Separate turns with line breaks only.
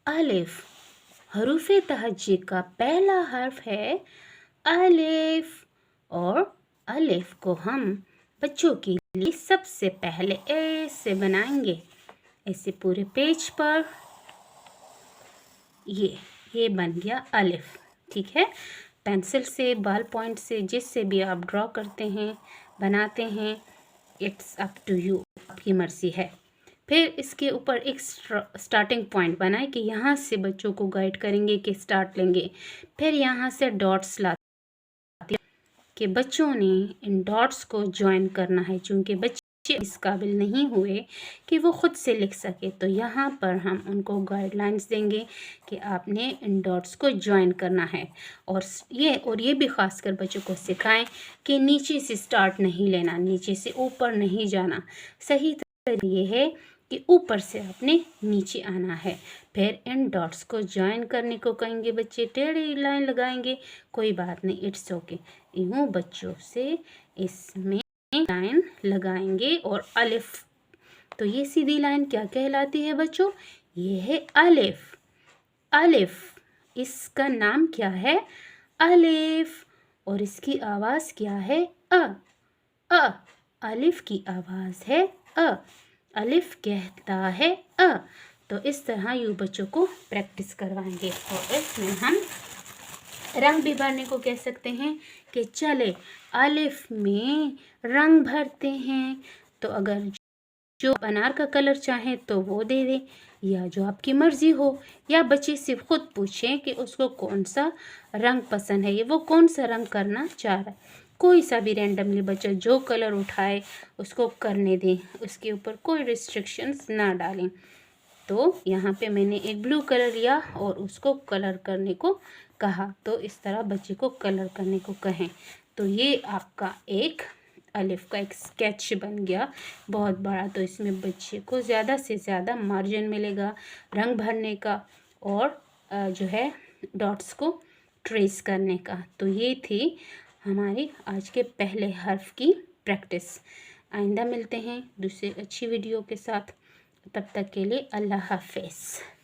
अलिफ। हरूफे तहज्जी का पहला हर्फ है अलिफ, और अलिफ को हम बच्चों के लिए सबसे पहले ऐसे बनाएंगे, ऐसे पूरे पेज पर। ये बन गया अलिफ। ठीक है, पेंसिल से, बॉल पॉइंट से, जिससे भी आप ड्रॉ करते हैं, बनाते हैं, इट्स अप टू यू, आपकी मर्जी है। फिर इसके ऊपर एक स्टार्टिंग पॉइंट बनाए कि यहाँ से बच्चों को गाइड करेंगे कि स्टार्ट लेंगे। फिर यहाँ से डॉट्स लाते कि बच्चों ने इन डॉट्स को ज्वाइन करना है, चूँकि बच्चे इस काबिल नहीं हुए कि वो ख़ुद से लिख सके, तो यहाँ पर हम उनको गाइडलाइंस देंगे कि आपने इन डॉट्स को ज्वाइन करना है। और ये भी ख़ासकर बच्चों को सिखाएं कि नीचे से स्टार्ट नहीं लेना, नीचे से ऊपर नहीं जाना। सही तरीका ये है कि ऊपर से आपने नीचे आना है। फिर इन डॉट्स को ज्वाइन करने को कहेंगे बच्चे, टेढ़ी लाइन लगाएंगे, कोई बात नहीं, इट्स ओके। यूँ बच्चों से इसमें लाइन लगाएंगे। और अलिफ, तो ये सीधी लाइन क्या कहलाती है बच्चों? ये है अलिफ। अलिफ, इसका नाम क्या है? अलिफ। और इसकी आवाज़ क्या है? अ। अलिफ की आवाज़ है अ। अलिफ कहता है अ। तो इस तरह यूँ बच्चों को प्रैक्टिस करवाएंगे। और इसमें हम रंग भी भरने को कह सकते हैं कि चले अलिफ में रंग भरते हैं। तो अगर जो अनार का कलर चाहें तो वो दे दें, या जो आपकी मर्ज़ी हो, या बच्चे से खुद पूछें कि उसको कौन सा रंग पसंद है, ये वो कौन सा रंग करना चाह रहा है। कोई सा भी रैंडमली बच्चा जो कलर उठाए उसको करने दें, उसके ऊपर कोई रिस्ट्रिक्शंस ना डालें। तो यहाँ पे मैंने एक ब्लू कलर लिया और उसको कलर करने को कहा, तो इस तरह बच्चे को कलर करने को कहें। तो ये आपका एक अलिफ का एक स्केच बन गया बहुत बड़ा। तो इसमें बच्चे को ज़्यादा से ज़्यादा मार्जिन मिलेगा रंग भरने का और जो है डॉट्स को ट्रेस करने का। तो ये थी हमारी आज के पहले हर्फ की प्रैक्टिस। आइंदा मिलते हैं दूसरी अच्छी वीडियो के साथ। तब तक के लिए अल्लाह हाफ़िज़।